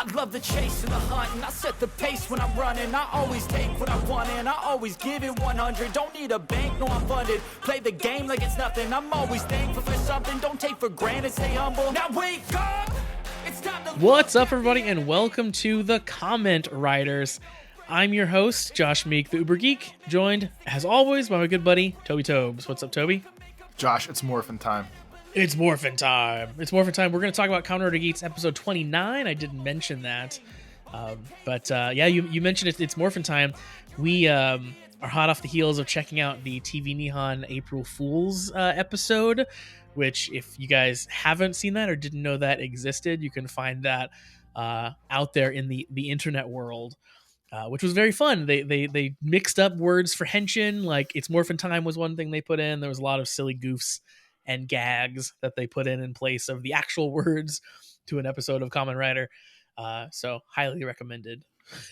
I love the chase and the hunt, and I set the pace when I'm running. I always take what I want and I always give it 100. Don't need a bank, no I'm funded. Play the game like it's nothing. I'm always thankful for something. Don't take for granted, stay humble. Now wake up! It's time to... What's up, everybody, and welcome to the Kamen Riders. I'm your host, Josh Meek, the Uber Geek, joined, as always, by my good buddy, Toby Tobes. What's up, Toby? Josh, it's morphin' time. It's morphin' time. It's morphin' time. We're going to talk about Kamen Rider Geats episode 29. I didn't mention that. Yeah, you mentioned it's morphin' time. We are hot off the heels of checking out the TV Nihon April Fool's episode, which if you guys haven't seen that or didn't know that existed, you can find that out there in the internet world, which was very fun. They mixed up words for henshin, like it's morphin' time was one thing they put in. There was a lot of silly goofs and gags that they put in place of the actual words to an episode of Kamen Rider. So highly recommended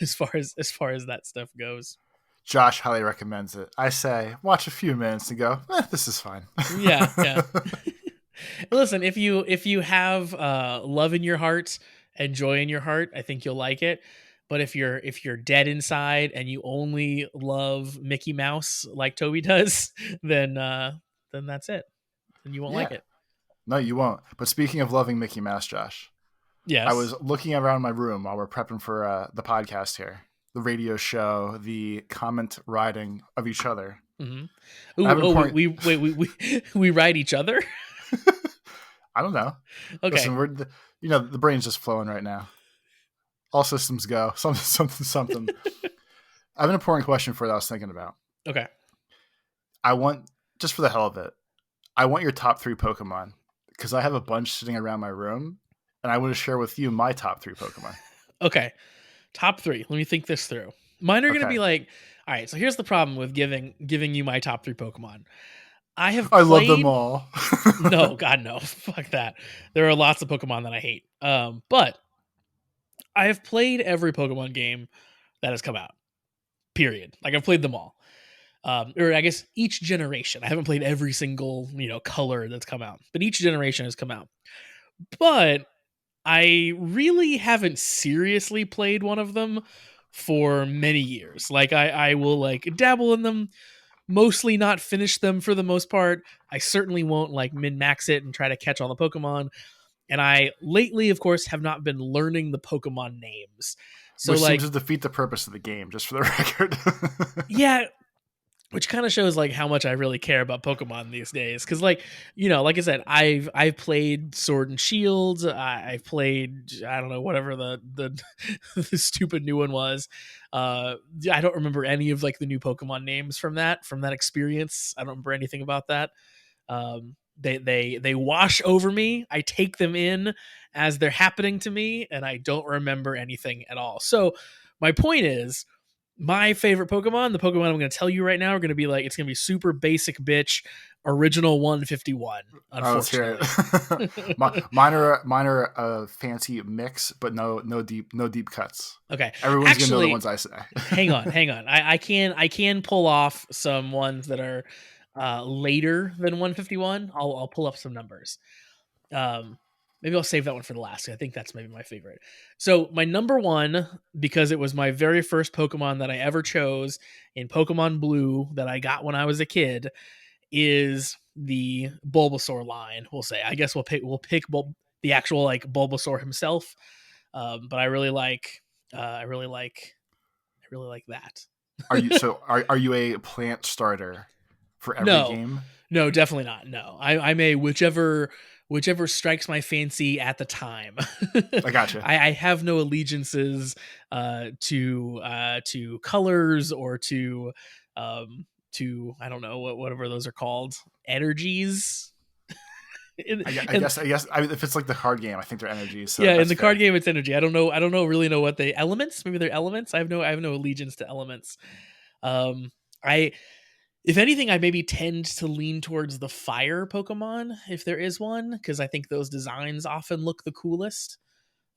as far as that stuff goes. Josh highly recommends it. I say watch a few minutes and go, this is fine. Yeah. Listen, if you have love in your heart and joy in your heart, I think you'll like it. But if you're dead inside and you only love Mickey Mouse like Toby does, then that's it. And you won't like it. No, you won't. But speaking of loving Mickey Mouse, Josh, yes, I was looking around my room while we're prepping for the podcast here, the radio show, the comment writing of each other. Mm-hmm. We write each other. I don't know. Okay, listen, the brain's just flowing right now. All systems go. Something. I have an important question for you that I was thinking about. Okay, I want, just for the hell of it, I want your top 3 Pokemon, because I have a bunch sitting around my room, and I want to share with you my top 3 Pokemon. Okay, top 3. Let me think this through. Mine are going to be like, all right, so here's the problem with giving you my top 3 Pokemon. I love them all. No, God, no. Fuck that. There are lots of Pokemon that I hate. But I have played every Pokemon game that has come out. Period. Like, I've played them all. Or I guess each generation. I haven't played every single, color that's come out, but each generation has come out. But I really haven't seriously played one of them for many years. Like I will like dabble in them, mostly not finish them for the most part. I certainly won't like min-max it and try to catch all the Pokemon. And I lately, of course, have not been learning the Pokemon names. So which like seems to defeat the purpose of the game, just for the record. Yeah. Which kind of shows like how much I really care about Pokemon these days. Cause like I said, I've played Sword and Shield. I've played, I don't know, whatever the stupid new one was. I don't remember any of like the new Pokemon names from that experience. I don't remember anything about that. They wash over me. I take them in as they're happening to me, and I don't remember anything at all. So my point is, my favorite Pokemon, the Pokemon I'm going to tell you right now, are going to be like, it's going to be super basic bitch, original 151. Unfortunately, mine are a fancy mix, but no deep cuts. Okay, everyone's going to know the ones I say. hang on. I can pull off some ones that are later than 151. I'll pull up some numbers. Maybe I'll save that one for the last. I think that's maybe my favorite. So my number one, because it was my very first Pokemon that I ever chose in Pokemon Blue that I got when I was a kid, is the Bulbasaur line. We'll say. I guess we'll pick the actual like Bulbasaur himself. But I really like that. Are you a plant starter for every game? No, definitely not. No, I'm a whichever strikes my fancy at the time. I gotcha. I have no allegiances to colors or to I don't know whatever those are called, energies. I guess if it's like the card game, I think they're energies. So yeah, in the card game it's energy. I don't really know what the elements. Maybe they're elements. I have no allegiance to elements. If anything, I maybe tend to lean towards the fire Pokemon, if there is one, because I think those designs often look the coolest.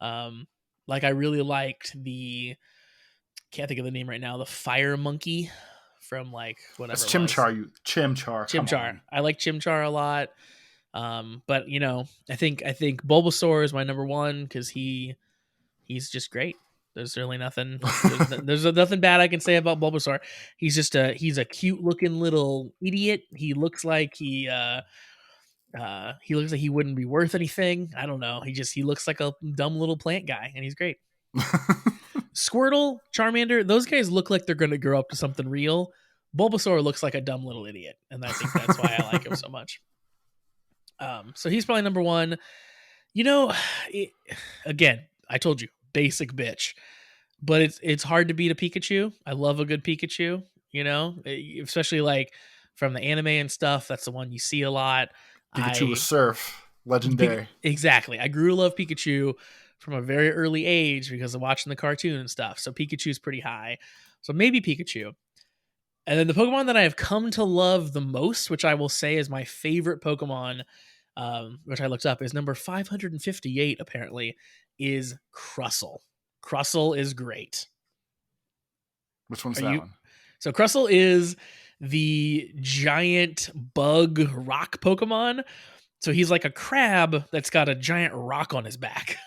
Like I really liked can't think of the name right now, the fire monkey from like whatever. That's Chimchar. Chimchar. I like Chimchar a lot. But I think Bulbasaur is my number one because he he's just great. There's really nothing. There's nothing bad I can say about Bulbasaur. He's a cute looking little idiot. He looks like he wouldn't be worth anything. I don't know. He looks like a dumb little plant guy, and he's great. Squirtle, Charmander, those guys look like they're going to grow up to something real. Bulbasaur looks like a dumb little idiot, and I think that's why I like him so much. So he's probably number one. Again, I told you, basic bitch, but it's hard to beat a Pikachu. I love a good Pikachu, especially like from the anime and stuff. That's the one you see a lot. Pikachu with Surf, legendary. Exactly. I grew to love Pikachu from a very early age because of watching the cartoon and stuff. So Pikachu's pretty high. So maybe Pikachu. And then the Pokemon that I have come to love the most, which I will say is my favorite Pokemon, which I looked up, is number 558, apparently, is Crustle. Crustle is great. Which one's that one? So Crustle is the giant bug rock Pokemon. So he's like a crab that's got a giant rock on his back.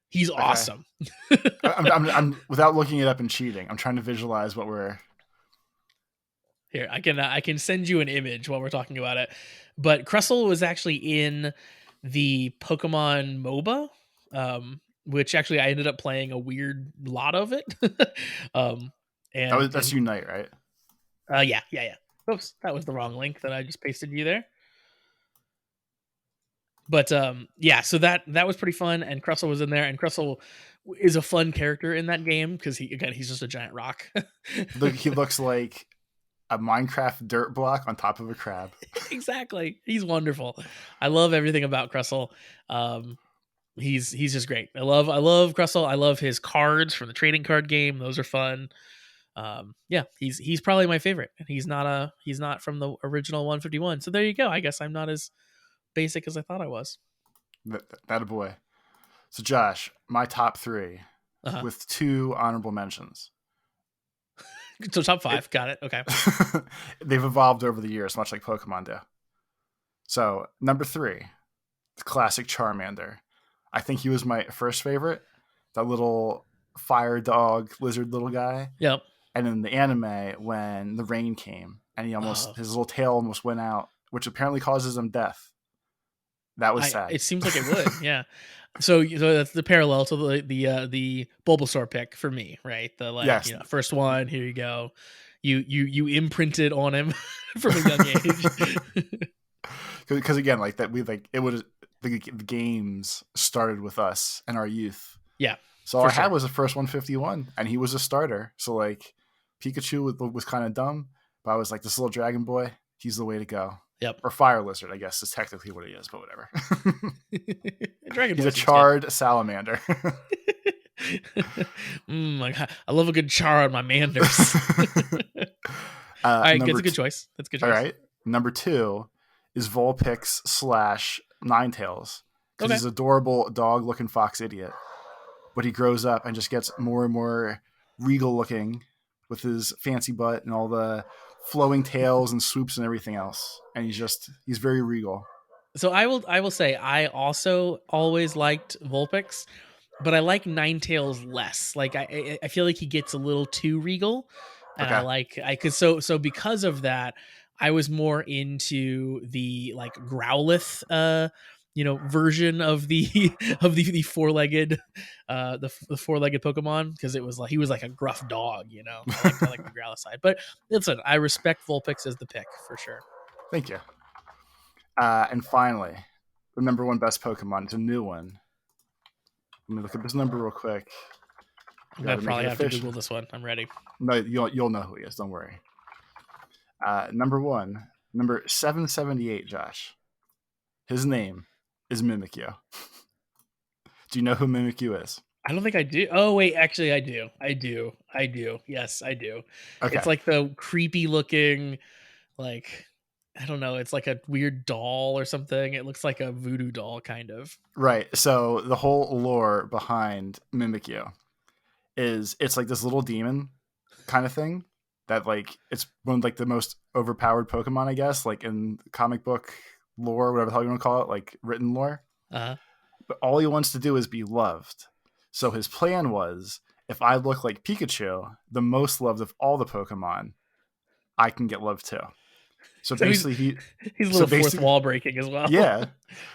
He's awesome. I'm without looking it up and cheating. I'm trying to visualize what we're. Here, I can send you an image while we're talking about it. But Crustle was actually in the Pokemon MOBA, which actually I ended up playing a weird lot of it. That's Unite, right? Yeah. Oops, that was the wrong link that I just pasted you there. But so that was pretty fun, and Crustle was in there, and Crustle is a fun character in that game because he's just a giant rock. He looks like a Minecraft dirt block on top of a crab. Exactly. He's wonderful. I love everything about Crustle. He's just great. I love Crustle. I love his cards from the trading card game. Those are fun. He's probably my favorite. He's not from the original 151. So there you go. I guess I'm not as basic as I thought I was. That a boy. So Josh, my top three with 2 honorable mentions. So top 5. Got it. Okay. They've evolved over the years, much like Pokemon do. So number 3, the classic Charmander. I think he was my first favorite. That little fire dog lizard little guy. Yep. And in the anime, when the rain came and his little tail almost went out, which apparently causes him death. That was sad. It seems like it would, yeah. So that's the parallel to the Bulbasaur pick for me, right? Yes. First one. Here you go. You imprinted on him from a young age. Because again, like that, the games started with us and our youth. Yeah. So all I had was the first 151, and he was a starter. So like Pikachu was kind of dumb, but I was like, this little dragon boy, he's the way to go. Yep. Or fire lizard, I guess is technically what he is, but whatever. He's a charred salamander. I love a good char on my manders. All right, that's a good choice. That's a good choice. All right. Number 2 is Vulpix / Ninetales. Because he's an adorable dog-looking fox idiot. But he grows up and just gets more and more regal looking with his fancy butt and all the flowing tails and swoops and everything else. And he's very regal. So I will say I also always liked Vulpix, but I like Ninetales less. Like I feel like he gets a little too regal, and so because of that, I was more into the like Growlithe version of the four-legged the four-legged Pokemon, because it was like he was like a gruff dog, I like the Growlithe side. But listen, I respect Vulpix as the pick for sure. Thank you. And finally, the number 1 best Pokemon is a new one. Let me look up this number real quick. I'm gonna probably have to Google this one. I'm ready. No, you'll know who he is. Don't worry. Number 1, number 778, Josh. His name is Mimikyu. Do you know who Mimikyu is? I don't think I do. Oh, wait. Actually, I do. I do. Yes, I do. Okay. It's like the creepy looking, like, I don't know. It's like a weird doll or something. It looks like a voodoo doll, kind of. Right. So the whole lore behind Mimikyu is it's like this little demon kind of thing that, like, it's one of like the most overpowered Pokemon, I guess, like in comic book lore, whatever the hell you want to call it, like written lore. Uh-huh. But all he wants to do is be loved. So his plan was, if I look like Pikachu, the most loved of all the Pokemon, I can get love too. So So basically, he's a little fourth wall breaking as well. yeah.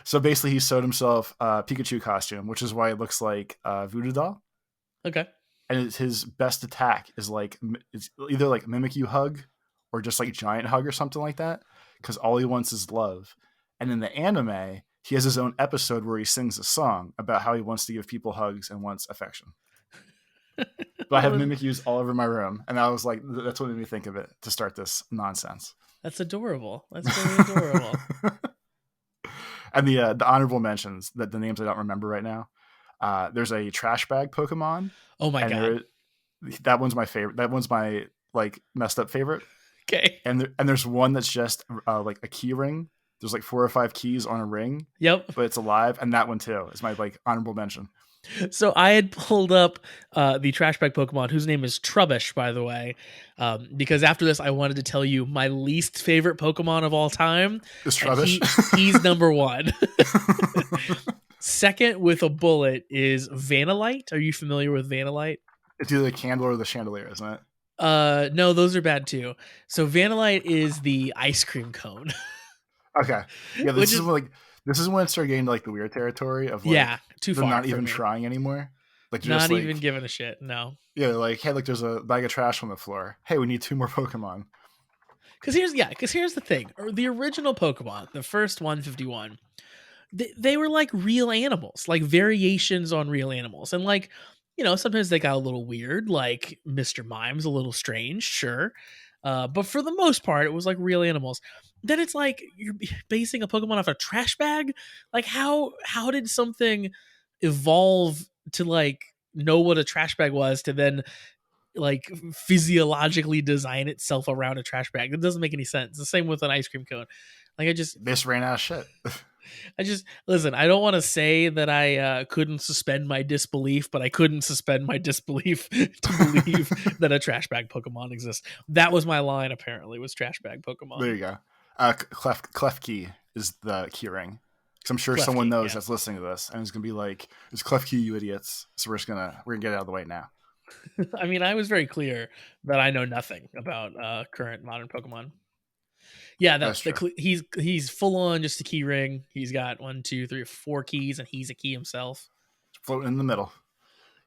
So basically, he sewed himself a Pikachu costume, which is why it looks like a voodoo doll. Okay. And his best attack is like it's either like Mimikyu hug or just like giant hug or something like that. Because all he wants is love. And in the anime, he has his own episode where he sings a song about how he wants to give people hugs and wants affection. But I have Mimikyus all over my room, and I was like, that's what made me think of it to start this nonsense. That's adorable. That's very adorable. And the honorable mentions, that the names I don't remember right now. There's a trash bag Pokemon. Oh my god, that one's my favorite. That one's my like messed up favorite. Okay. And there's one that's just like a key ring. There's like 4 or 5 keys on a ring. Yep. But it's alive, and that one too is my like honorable mention. So I had pulled up the trash bag Pokemon, whose name is Trubbish, by the way, because after this, I wanted to tell you my least favorite Pokemon of all time. Is Trubbish? He's number 1. Second, with a bullet, is Vanillite. Are you familiar with Vanillite? It's either the candle or the chandelier, isn't it? No, those are bad too. So Vanillite is the ice cream cone. Okay. Yeah, this is when it started getting to like the weird territory of like too they're far. not even trying anymore. Like not just, even giving a shit. No. Yeah, like hey, like there's a bag of trash on the floor. Hey, we need 2 more Pokemon. Because here's the thing. The original Pokemon, the first 151, they were like real animals, like variations on real animals, and like sometimes they got a little weird, like Mr. Mime's a little strange, sure, but for the most part, it was like real animals. Then it's like you're basing a Pokemon off a trash bag. Like how did something evolve to like know what a trash bag was to then like physiologically design itself around a trash bag? That doesn't make any sense. The same with an ice cream cone. Like this ran out of shit. Listen, I don't want to say that I couldn't suspend my disbelief, but I couldn't suspend my disbelief to believe that a trash bag Pokemon exists. That was my line, apparently, was trash bag Pokemon. There you go. Klefki is the key ring. Because I'm sure Klefki, someone knows that's listening to this and is going to be like, it's Klefki, you idiots. So we're gonna get it out of the way now. I mean, I was very clear that I know nothing about current modern Pokemon. Yeah, that's true. He's full on just a key ring. He's got 1, 2, 3, 4 keys, and he's a key himself. Floating in the middle.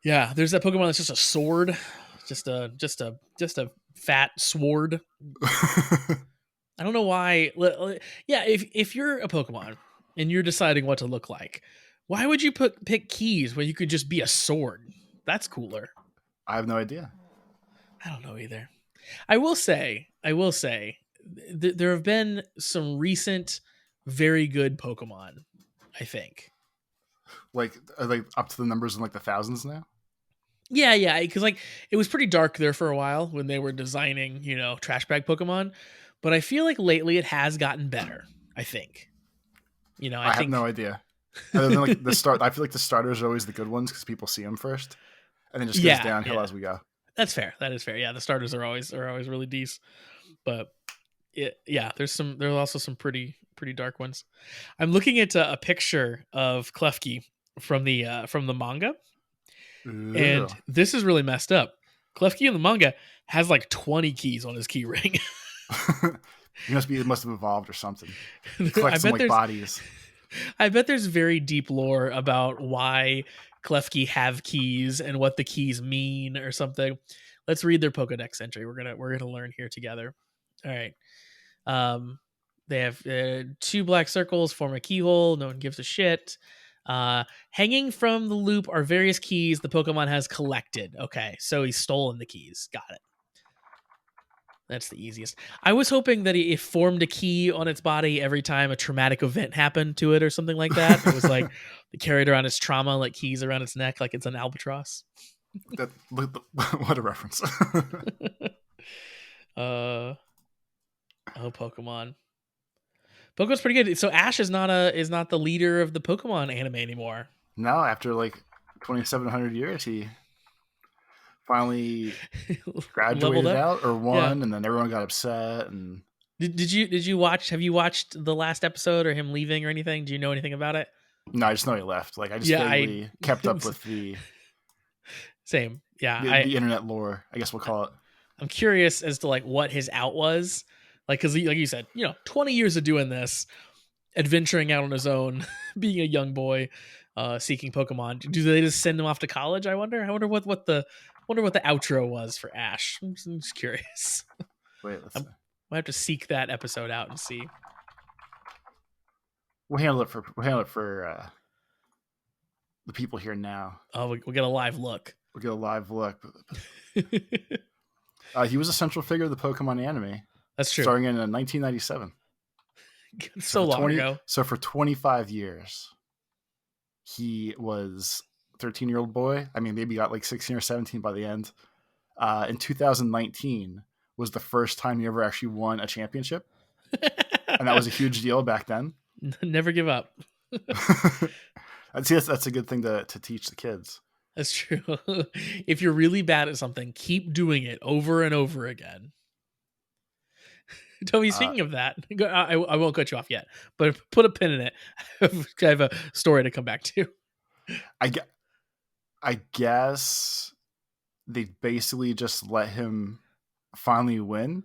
Yeah, there's that Pokemon that's just a sword, just a fat sword. I don't know why. Yeah, if you're a Pokemon and you're deciding what to look like, why would you pick keys when you could just be a sword? That's cooler. I have no idea. I don't know either. I will say, there have been some recent very good Pokemon, I think. Like, are they up to the numbers in like the thousands now? Yeah, because like it was pretty dark there for a while when they were designing, trash bag Pokemon. But I feel like lately it has gotten better, I think. I have no idea. Other than like the start, I feel like the starters are always the good ones because people see them first, and then just goes downhill as we go. That's fair. That is fair. Yeah, the starters are always really decent. But there's also some pretty dark ones. I'm looking at a picture of Klefki from the manga, Ew. and this is really messed up. Klefki in the manga has like 20 keys on his key ring. It must have evolved or something. Collect some like bodies. I bet there's very deep lore about why Klefki have keys and what the keys mean or something. Let's read their Pokedex entry. We're gonna learn here together. All right. They have 2 black circles form a keyhole. No one gives a shit. Hanging from the loop are various keys the Pokemon has collected. Okay, so he's stolen the keys. Got it. That's the easiest. I was hoping that it formed a key on its body every time a traumatic event happened to it or something like that. It was like it carried around its trauma like keys around its neck like it's an albatross. What a reference. Oh, Pokemon. Pokemon's pretty good. So Ash is not the leader of the Pokemon anime anymore. No, after like 2,700 years, he finally graduated out or won, and then everyone got upset. And did you watch? Have you watched the last episode or him leaving or anything? Do you know anything about it? No, I just know he left. Like I just kept up with the Same. Yeah. The internet lore, I guess we'll call it. I'm curious as to like what his out was. Like, because like you said, 20 years of doing this, adventuring out on his own, being a young boy, seeking Pokemon. Do they just send him off to college? I wonder what the outro was for Ash. I'm just curious. Wait, let's see. I have to seek that episode out and see. We'll handle it for the people here now. Oh, we'll get a live look. We'll get a live look. He was a central figure of the Pokemon anime. That's true. Starting in 1997. So long ago. So for 25 years, he was a 13-year-old boy. I mean, maybe got like 16 or 17 by the end. In 2019 was the first time he ever actually won a championship. And that was a huge deal back then. Never give up. I'd say that's a good thing to teach the kids. That's true. If you're really bad at something, keep doing it over and over again. Toby, speaking of that, I won't cut you off yet, but put a pin in it. I have a story to come back to. I guess they basically just let him finally win.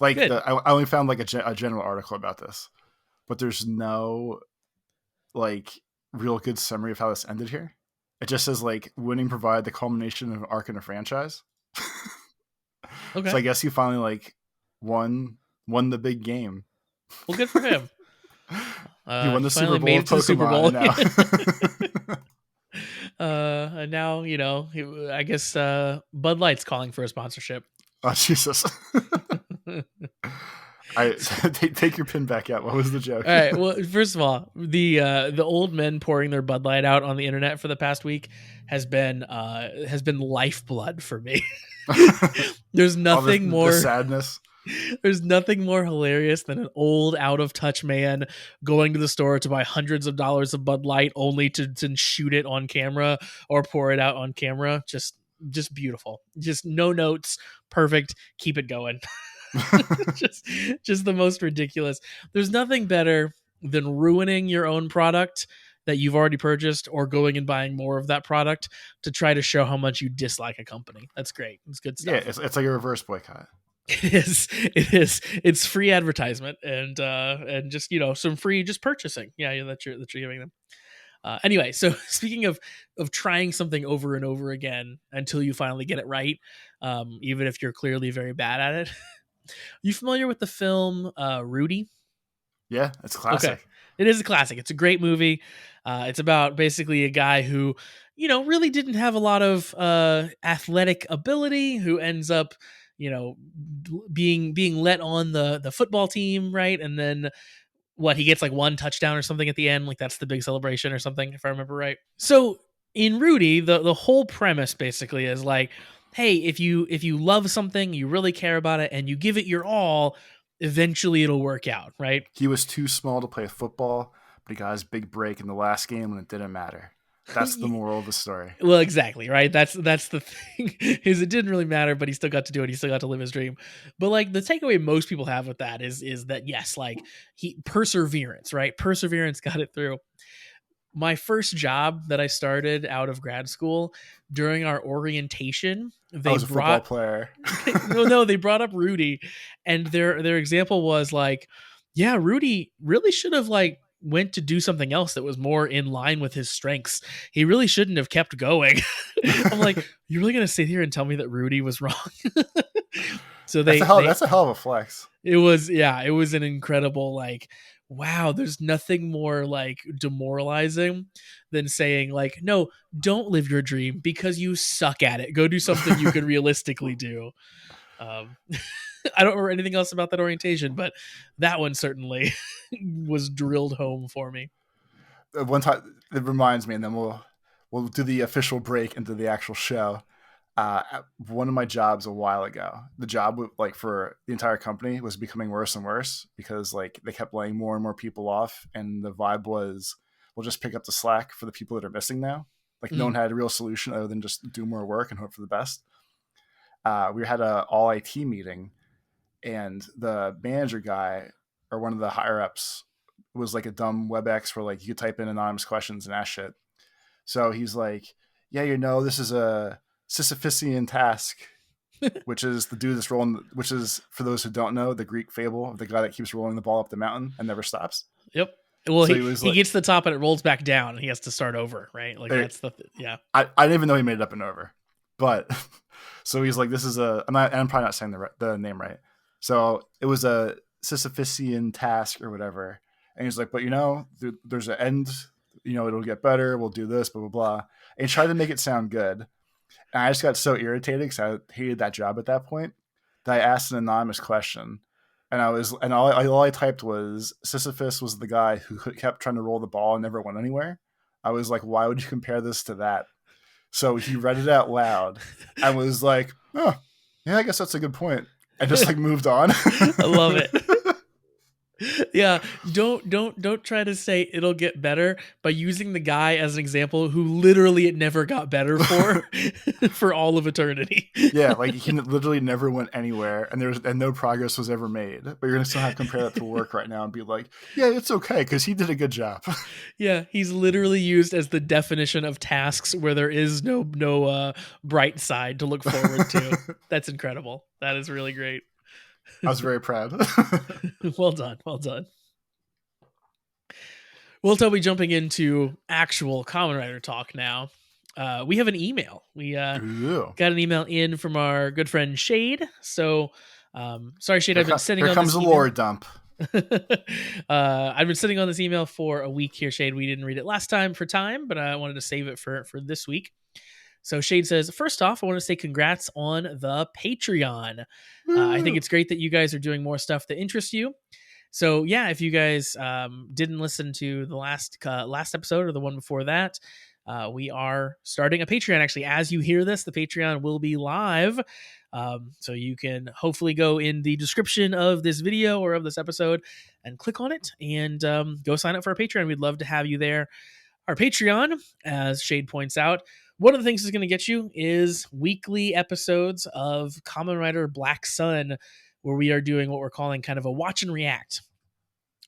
Like I only found like a general article about this, but there's no like real good summary of how this ended here. It just says like winning provided the culmination of an arc in a franchise. Okay. So I guess he finally like won the big game. Well, good for him. He won the Super Bowl. Made it to the Super Bowl. Now. And now, I guess Bud Light's calling for a sponsorship. Oh, Jesus. Take your pin back out. What was the joke? All right. Well, first of all, the old men pouring their Bud Light out on the internet for the past week has been lifeblood for me. There's nothing more the sadness. There's nothing more hilarious than an old, out of touch man going to the store to buy hundreds of dollars of Bud Light only to shoot it on camera or pour it out on camera. Just beautiful. Just no notes. Perfect. Keep it going. just the most ridiculous. There's nothing better than ruining your own product that you've already purchased or going and buying more of that product to try to show how much you dislike a company. That's great. It's good stuff. Yeah, it's like a reverse boycott. It is. It's free advertisement and just some free just purchasing. Yeah, that you're giving them. Anyway, so speaking of trying something over and over again until you finally get it right, even if you're clearly very bad at it. You familiar with the film Rudy? Yeah, it's classic. Okay. It is a classic. It's a great movie. It's about basically a guy who, really didn't have a lot of athletic ability, who ends up, being let on the football team, right? And then he gets like one touchdown or something at the end, like that's the big celebration or something, if I remember right. So in Rudy, the whole premise basically is like, hey, if you love something, you really care about it, and you give it your all, eventually it'll work out, right? He was too small to play football, but he got his big break in the last game and it didn't matter. That's the moral of the story. Well, exactly, right? That's the thing, is it didn't really matter, but he still got to do it. He still got to live his dream. But like the takeaway most people have with that is that yes, like perseverance, right? Perseverance got it through. My first job that I started out of grad school, during our orientation, they was a football player. No, they brought up Rudy, and their example was like, yeah, Rudy really should have like went to do something else that was more in line with his strengths. He really shouldn't have kept going. I'm like, you're really gonna sit here and tell me that Rudy was wrong? So that's a hell of a flex. It was an incredible like, wow, there's nothing more like demoralizing than saying like, no, don't live your dream because you suck at it. Go do something you can realistically do. I don't remember anything else about that orientation, but that one certainly was drilled home for me. One time, it reminds me, and then we'll do the official break into the actual show. One of my jobs a while ago, the job like for the entire company was becoming worse and worse because like they kept laying more and more people off, and the vibe was we'll just pick up the slack for the people that are missing now. Like no one had a real solution other than just do more work and hope for the best. We had a all IT meeting, and the manager guy or one of the higher ups was like a dumb WebEx where like you could type in anonymous questions and ask shit. So he's like, yeah, this is a Sisyphusian task, which is the dude that's rolling, which is, for those who don't know, the Greek fable of the guy that keeps rolling the ball up the mountain and never stops. Yep. Well, So he gets to the top and it rolls back down and he has to start over, right? Like that's yeah. I didn't even know he made it up and over. But so he's like, this is I'm probably not saying the name right. So it was a Sisyphusian task or whatever. And he's like, but there's an end, it'll get better. We'll do this, blah, blah, blah. And he tried to make it sound good. And I just got so irritated because I hated that job at that point that I asked an anonymous question. And all I typed was Sisyphus was the guy who kept trying to roll the ball and never went anywhere. I was like, why would you compare this to that? So he read it out loud and was like, oh, yeah, I guess that's a good point. And just like moved on. I love it. Yeah, don't try to say it'll get better by using the guy as an example who literally it never got better for all of eternity. Yeah, like he literally never went anywhere, and no progress was ever made. But you're gonna still have to compare that to work right now and be like, yeah, it's okay because he did a good job. Yeah, he's literally used as the definition of tasks where there is no bright side to look forward to. That's incredible. That is really great. I was very proud. Well done. Well, Toby, jumping into actual Kamen Rider talk now. We have an email. We got an email in from our good friend Shade. So, sorry, Shade, I've been sitting on this email. Here comes a lore dump. I've been sitting on this email for a week here, Shade. We didn't read it last time for time, but I wanted to save it for this week. So Shade says, first off, I want to say congrats on the Patreon. I think it's great that you guys are doing more stuff that interests you. So yeah, if you guys didn't listen to the last episode or the one before that, we are starting a Patreon. Actually, as you hear this, the Patreon will be live. So you can hopefully go in the description of this video or of this episode and click on it and go sign up for our Patreon. We'd love to have you there. Our Patreon, as Shade points out, one of the things it's going to get you is weekly episodes of Kamen Rider Black Sun, where we are doing what we're calling kind of a watch and react.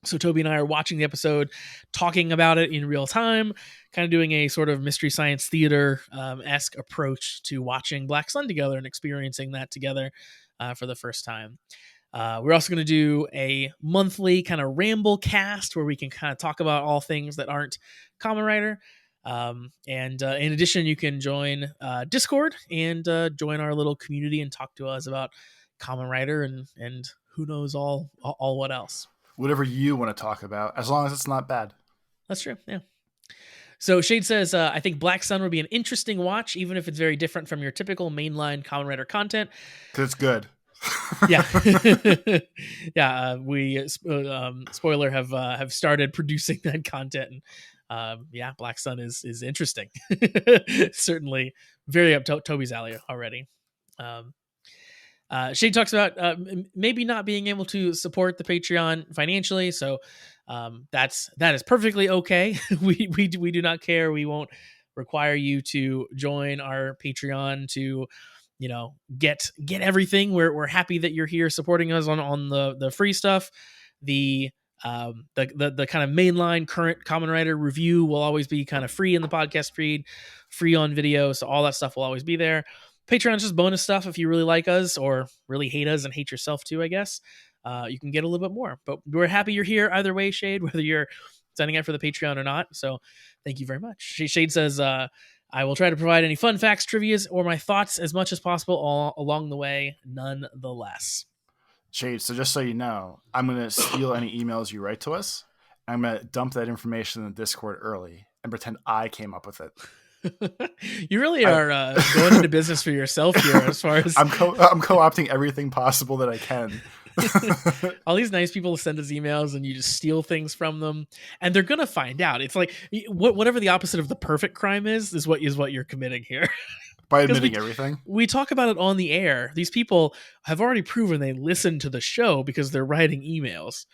So Toby and I are watching the episode, talking about it in real time, kind of doing a sort of Mystery Science Theater-esque approach to watching Black Sun together and experiencing that together for the first time. We're also going to do a monthly kind of ramble cast where we can kind of talk about all things that aren't Kamen Rider. And in addition, you can join Discord and join our little community and talk to us about Kamen Rider and who knows all what else. Whatever you want to talk about, as long as it's not bad. That's true, yeah. So Shade says, I think Black Sun would be an interesting watch, even if it's very different from your typical mainline Kamen Rider content. Because it's good. Yeah. Yeah, we, spoiler, have started producing that content. And yeah, Black Sun is interesting. Certainly very up Toby's alley already. Shade talks about maybe not being able to support the Patreon financially, so that is perfectly okay. we do not care. We won't require you to join our Patreon to get everything. We're happy that you're here supporting us on the free stuff. The kind of mainline current Kamen Rider review will always be kind of free in the podcast feed, free on video, so all that stuff will always be there. Patreon's just bonus stuff if you really like us or really hate us and hate yourself too, I guess. You can get a little bit more. But we're happy you're here either way, Shade, whether you're signing up for the Patreon or not. So thank you very much. Shade says, I will try to provide any fun facts, trivias, or my thoughts as much as possible all along the way, nonetheless. Shade, so just so you know, I'm going to steal any emails you write to us. I'm going to dump that information in the Discord early and pretend I came up with it. You really are going into business for yourself here as far as... I'm co-opting everything possible that I can. All these nice people send us emails and you just steal things from them and they're going to find out. It's like whatever the opposite of the perfect crime is what you're committing here. By admitting everything. We talk about it on the air. These people have already proven they listen to the show because they're writing emails.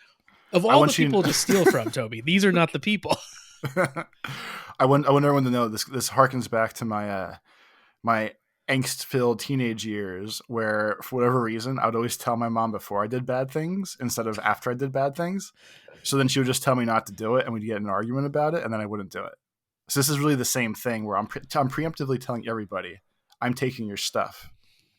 Of all the people to steal from, Toby, these are not the people. I want everyone to know this harkens back to my my angst-filled teenage years where, for whatever reason, I would always tell my mom before I did bad things instead of after I did bad things. So then she would just tell me not to do it and we'd get in an argument about it and then I wouldn't do it. So this is really the same thing where I'm preemptively telling everybody I'm taking your stuff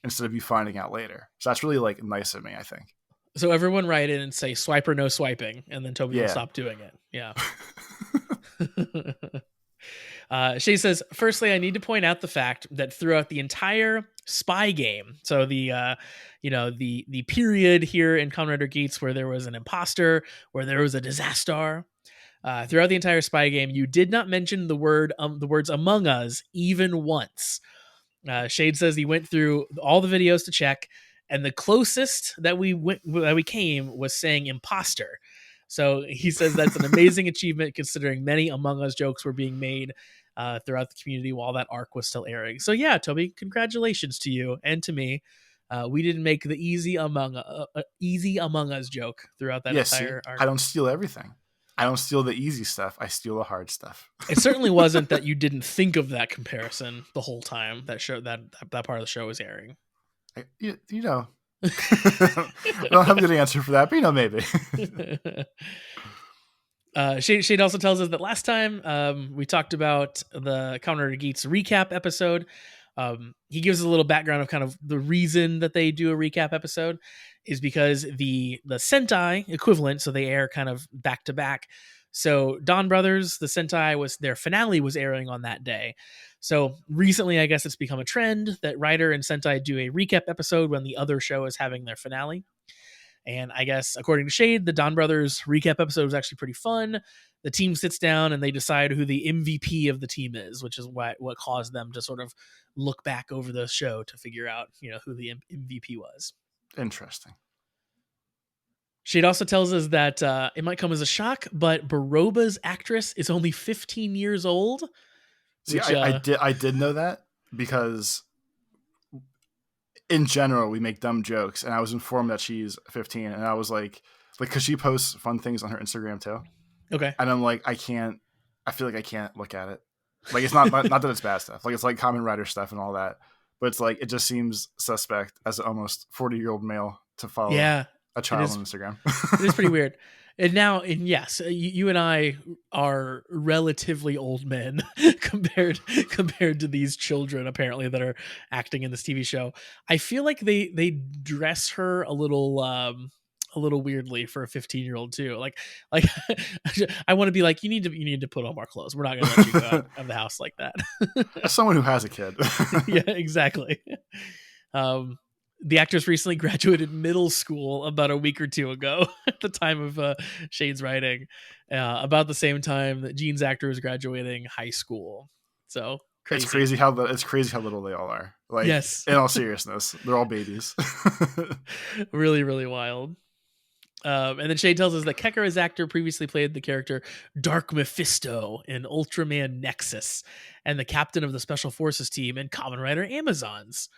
instead of you finding out later. So that's really like nice of me, I think. So everyone write in and say swiper no swiping, and then Toby will stop doing it. Yeah. Shay says, firstly, I need to point out the fact that throughout the entire spy game, so the the period here in Kamen Rider Geats where there was an imposter, where there was a disaster, throughout the entire spy game, you did not mention the words Among Us even once. Shade says he went through all the videos to check, and the closest that we came was saying imposter. So he says that's an amazing achievement considering many Among Us jokes were being made throughout the community while that arc was still airing. So yeah, Toby, congratulations to you and to me. We didn't make the easy Among Us joke throughout that entire arc. I don't steal everything. I don't steal the easy stuff. I steal the hard stuff. It certainly wasn't that you didn't think of that comparison the whole time that part of the show was airing. You know, I don't have a good answer for that, but maybe. Shade also tells us that last time we talked about the Kamen Rider Geats recap episode. He gives us a little background of kind of the reason that they do a recap episode is because the Sentai equivalent, so they air kind of back to back. So Dawn Brothers, the Sentai their finale was airing on that day. So recently, I guess it's become a trend that Rider and Sentai do a recap episode when the other show is having their finale. And I guess, according to Shade, the Dawn Brothers recap episode was actually pretty fun. The team sits down and they decide who the MVP of the team is, which is what caused them to sort of look back over the show to figure out, who the MVP was. Interesting. Shade also tells us that it might come as a shock, but Baroba's actress is only 15 years old. See, I did know that because in general we make dumb jokes, and I was informed that she's 15, and I was like, because she posts fun things on her Instagram too. Okay. And I'm like, I feel like I can't look at it. Like, it's not that it's bad stuff. Like, it's like Kamen Rider stuff and all that. But it's like, it just seems suspect as an almost 40-year-old male to follow a child on Instagram. It is pretty weird. And yes, you and I are relatively old men compared to these children, apparently, that are acting in this TV show. I feel like they dress her a little weirdly for a 15-year-old too. Like I want to be like, you need to put on more clothes. We're not going to let you go out of the house like that. As someone who has a kid. Yeah, exactly. The actress recently graduated middle school about a week or two ago at the time of Shade's writing, about the same time that Gene's actor was graduating high school. So crazy. It's crazy how little they all are. Like, yes. In all seriousness, they're all babies. Really, really wild. And then Shade tells us that Kekara's actor previously played the character Dark Mephisto in Ultraman Nexus and the captain of the Special Forces team in Kamen Rider Amazons.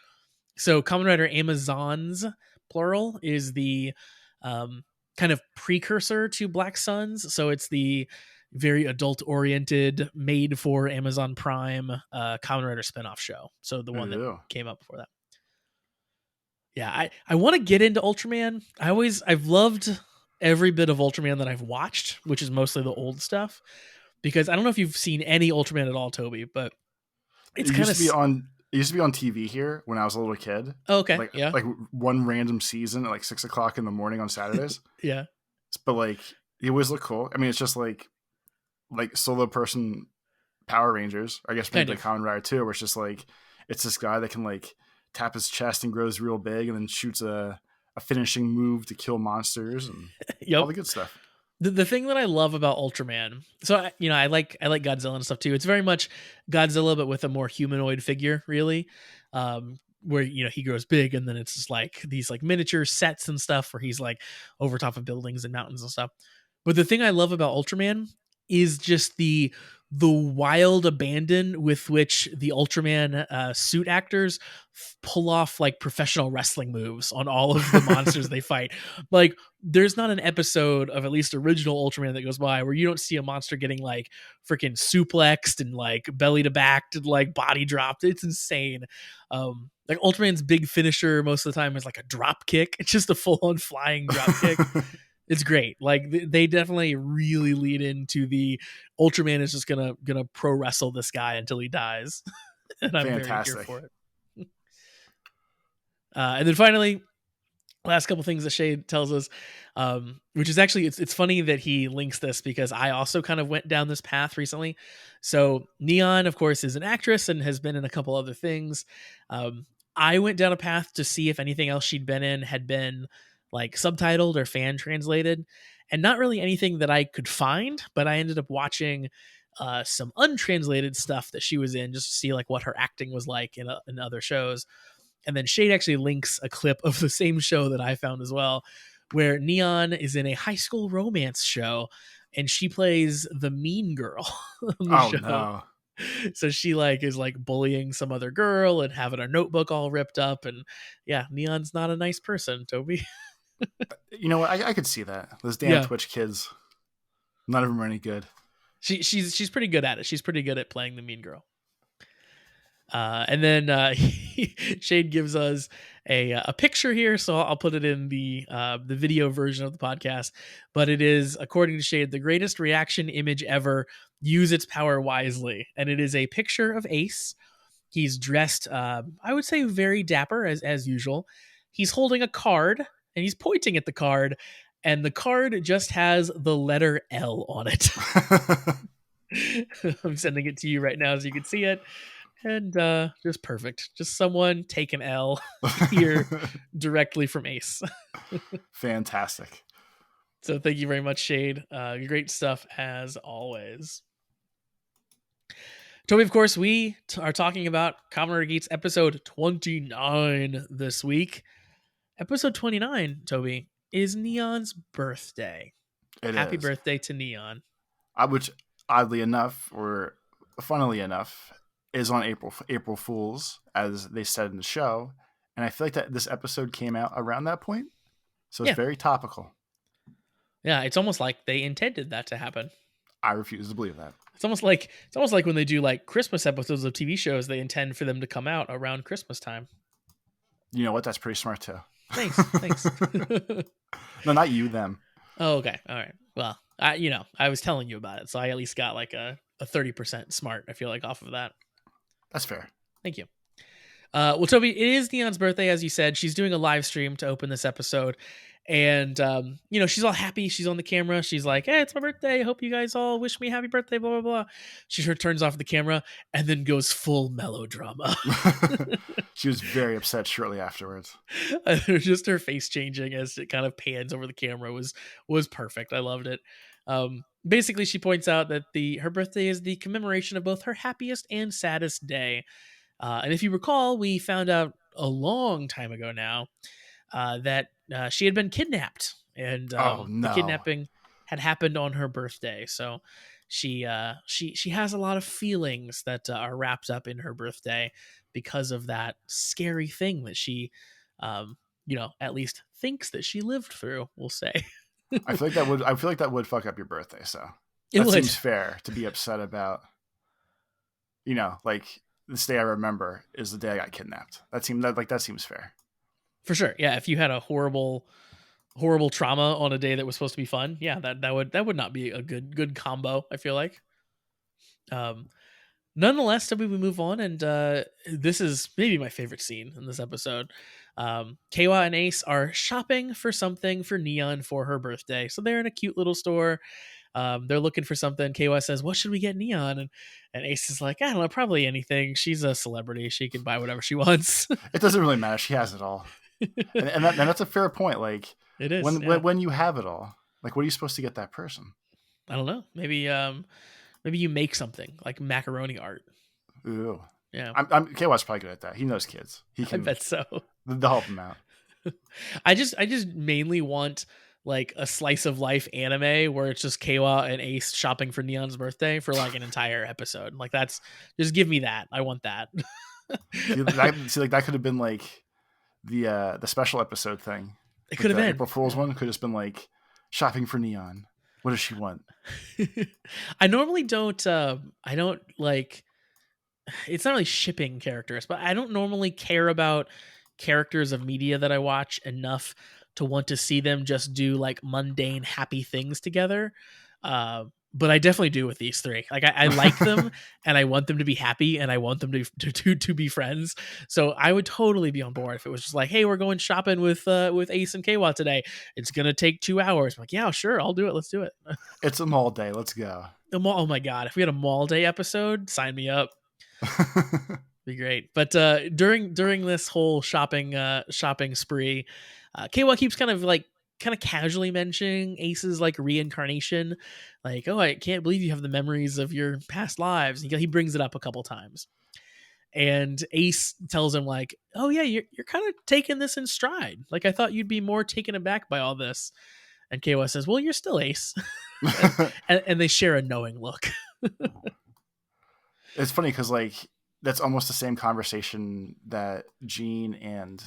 So Kamen Rider Amazons, plural, is the kind of precursor to Black Suns. So it's the very adult-oriented, made for Amazon Prime Kamen Rider spinoff show. So the one that came up before that. Yeah, I want to get into Ultraman. I've loved every bit of Ultraman that I've watched, which is mostly the old stuff. Because I don't know if you've seen any Ultraman at all, Toby, but it's kind of... It used to be on TV here when I was a little kid. Oh, okay. Like one random season at like 6 o'clock in the morning on Saturdays. Yeah. But like, it always looked cool. I mean, it's just like solo person Power Rangers, or I guess maybe like Kamen Rider 2, where it's just like, it's this guy that can like tap his chest and grows real big and then shoots a finishing move to kill monsters and all the good stuff. The thing that I love about Ultraman, so I like Godzilla and stuff too. It's very much Godzilla, but with a more humanoid figure, really, where he grows big, and then it's just like these like miniature sets and stuff where he's like over top of buildings and mountains and stuff. But the thing I love about Ultraman is just the wild abandon with which the Ultraman suit actors pull off like professional wrestling moves on all of the monsters they fight. Like, there's not an episode of at least original Ultraman that goes by where you don't see a monster getting like freaking suplexed and like belly to back and like body dropped. It's insane. Like Ultraman's big finisher most of the time is like a drop kick. It's just a full on flying drop kick. It's great. Like they definitely really lead into the Ultraman is just gonna pro wrestle this guy until he dies, and I'm fantastic. very here for it. And then finally, last couple things that Shade tells us, which is actually, it's funny that he links this because I also kind of went down this path recently. So Neon, of course, is an actress and has been in a couple other things. I went down a path to see if anything else she'd been in had been like subtitled or fan translated, and not really anything that I could find, but I ended up watching some untranslated stuff that she was in just to see like what her acting was like in other shows. And then Shade actually links a clip of the same show that I found as well, where Neon is in a high school romance show and she plays the mean girl on the Oh show. no. So she like is like bullying some other girl and having her notebook all ripped up. And yeah, Neon's not a nice person, Toby. You know what? I could see that. Those damn Yeah. Twitch kids. None of them are any good. She's pretty good at it. She's pretty good at playing the mean girl. And then Shade gives us a picture here, so I'll put it in the video version of the podcast. But it is, according to Shade, the greatest reaction image ever. Use its power wisely, and it is a picture of Ace. He's dressed, I would say, very dapper as usual. He's holding a card and he's pointing at the card, and the card just has the letter L on it. I'm sending it to you right now so you can see it. And just perfect. Just someone take an L here directly from Ace. Fantastic. So thank you very much, Shade. Great stuff as always. Toby, of course, we are talking about Kamen Rider Geats episode 29 this week. Episode 29, Toby, is Neon's birthday. Happy birthday to Neon. Which, oddly enough, or funnily enough, is on April Fool's, as they said in the show. And I feel like that this episode came out around that point. So it's very topical. Yeah, it's almost like they intended that to happen. I refuse to believe that. It's almost like when they do like Christmas episodes of TV shows, they intend for them to come out around Christmas time. You know what? That's pretty smart too. Thanks. No, not you, them. Oh, okay. All right. Well, I was telling you about it, so I at least got like a 30% smart, I feel like, off of that. That's fair. Thank you. Well, Toby, it is Neon's birthday, as you said. She's doing a live stream to open this episode. And, she's all happy. She's on the camera. She's like, hey, it's my birthday. I hope you guys all wish me happy birthday, blah, blah, blah. She turns off the camera and then goes full melodrama. She was very upset shortly afterwards. Just her face changing as it kind of pans over the camera was perfect. I loved it. Basically, she points out that her birthday is the commemoration of both her happiest and saddest day. And if you recall, we found out a long time ago now that she had been kidnapped, and the kidnapping had happened on her birthday. So she has a lot of feelings that are wrapped up in her birthday because of that scary thing that she, at least thinks that she lived through. We'll say. I feel like that would fuck up your birthday. So It seems fair to be upset about. Like this day I remember is the day I got kidnapped. That seems fair. For sure. Yeah. If you had a horrible trauma on a day that was supposed to be fun, yeah, that would not be a good combo, I feel like. Nonetheless, we move on, and this is maybe my favorite scene in this episode. Keiwa and Ace are shopping for something for Neon for her birthday. So they're in a cute little store. They're looking for something. Keiwa says, what should we get Neon? And Ace is like, I don't know, probably anything. She's a celebrity. She can buy whatever she wants. It doesn't really matter. She has it all. and that's a fair point. Like, it is when you have it all, like, what are you supposed to get that person? I don't know. Maybe you make something like macaroni art. Ooh. Yeah. Keiwa's probably good at that. He knows kids. He can. I bet so. They'll help him out. I just mainly want like a slice of life anime where it's just Keiwa and Ace shopping for Neon's birthday for like an entire episode. Like just give me that. I want that. That could have been like the special episode thing. It could have been. April Fool's one could have just been like shopping for Neon. What does she want? I normally don't. I don't like. It's not really shipping characters, but I don't normally care about characters of media that I watch enough to want to see them just do like mundane, happy things together. but I definitely do with these three. Like I like them and I want them to be happy and I want them to be friends. So I would totally be on board if it was just like, hey, we're going shopping with Ace and Kawa today. It's gonna take 2 hours. I'm like, yeah, sure, I'll do it. Let's do it. It's a mall day. Let's go. The mall. Oh my god, if we had a mall day episode, sign me up. Be great. But during this whole shopping spree, Kawa keeps kind of casually mentioning Ace's like reincarnation, like, oh, I can't believe you have the memories of your past lives. He brings it up a couple times, and Ace tells him like, oh yeah, you're kind of taking this in stride. Like I thought you'd be more taken aback by all this. And Kawa says, well, you're still Ace. and they share a knowing look. It's funny because like that's almost the same conversation that Gene and